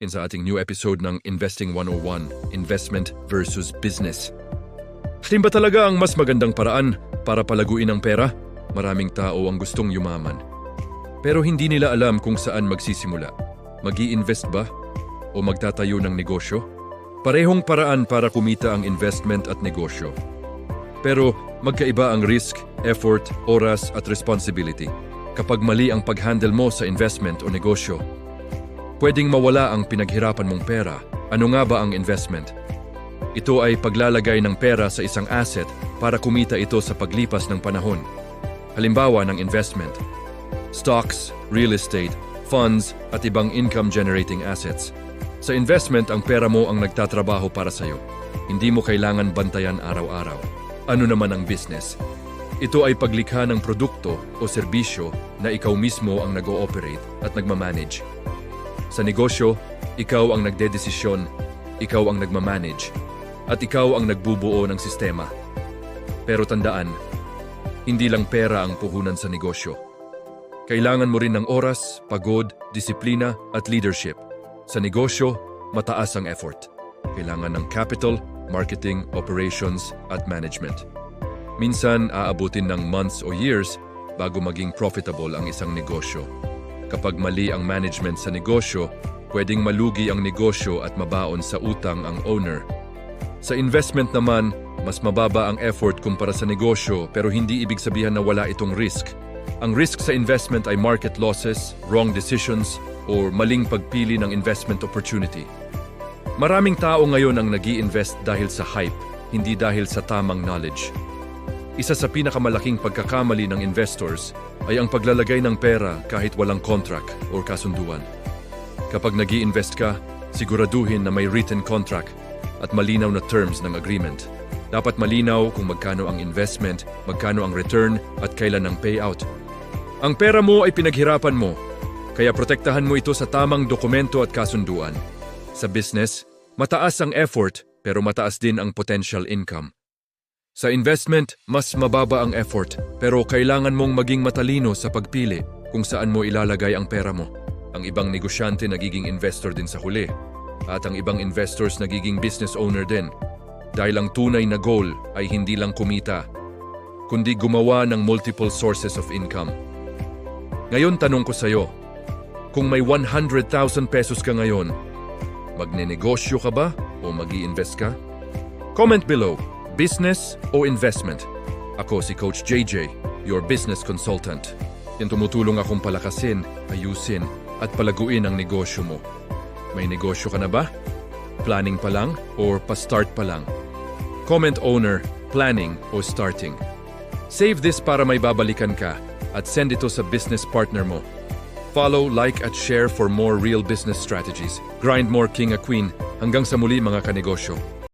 sa ating new episode ng Investing 101, Investment versus Business. Alin ba talaga ang mas magandang paraan para palaguin ang pera? Maraming tao ang gustong yumaman. Pero hindi nila alam kung saan magsisimula. Mag-i-invest ba? O magtatayo ng negosyo? Parehong paraan para kumita ang investment at negosyo. Pero magkaiba ang risk, effort, oras at responsibility. Kapag mali ang pag-handle mo sa investment o negosyo, pwedeng mawala ang pinaghirapan mong pera. Ano nga ba ang investment? Ito ay paglalagay ng pera sa isang asset para kumita ito sa paglipas ng panahon. Halimbawa ng investment: stocks, real estate, funds at ibang income-generating assets. Sa investment, ang pera mo ang nagtatrabaho para sa'yo. Hindi mo kailangan bantayan araw-araw. Ano naman ang business? Ito ay paglikha ng produkto o serbisyo na ikaw mismo ang nag-ooperate at nagmamanage. Sa negosyo, ikaw ang nagdedesisyon, ikaw ang nagmamanage, at ikaw ang nagbubuo ng sistema. Pero tandaan, hindi lang pera ang puhunan sa negosyo. Kailangan mo rin ng oras, pagod, disiplina at leadership. Sa negosyo, mataas ang effort. Kailangan ng capital, marketing, operations at management. Minsan, aabutin ng months o years bago maging profitable ang isang negosyo. Kapag mali ang management sa negosyo, pwedeng malugi ang negosyo at mabaon sa utang ang owner. Sa investment naman, mas mababa ang effort kumpara sa negosyo pero hindi ibig sabihin na wala itong risk. Ang risk sa investment ay market losses, wrong decisions, or maling pagpili ng investment opportunity. Maraming tao ngayon ang nag-i-invest dahil sa hype, hindi dahil sa tamang knowledge. Isa sa pinakamalaking pagkakamali ng investors ay ang paglalagay ng pera kahit walang contract o kasunduan. Kapag nag-i-invest ka, siguraduhin na may written contract at malinaw na terms ng agreement. Dapat malinaw kung magkano ang investment, magkano ang return at kailan ang payout. Ang pera mo ay pinaghirapan mo, kaya protektahan mo ito sa tamang dokumento at kasunduan. Sa business, mataas ang effort pero mataas din ang potential income. Sa investment, mas mababa ang effort pero kailangan mong maging matalino sa pagpili kung saan mo ilalagay ang pera mo. Ang ibang negosyante nagiging investor din sa huli at ang ibang investors nagiging business owner din. Dahil ang tunay na goal ay hindi lang kumita, kundi gumawa ng multiple sources of income. Ngayon tanong ko sa'yo, kung may 100,000 pesos ka ngayon, magnenegosyo ka ba o mag-i-invest ka? Comment below, business o investment? Ako si Coach JJ, your business consultant. Yung tumutulong akong palakasin, ayusin at palaguin ang negosyo mo. May negosyo ka na ba? Planning pa lang or pa-start pa lang? Comment owner, planning o starting. Save this para may babalikan ka at send ito sa business partner mo. Follow, like at share for more real business strategies. Grind more king a queen. Hanggang sa muli mga kanegosyo.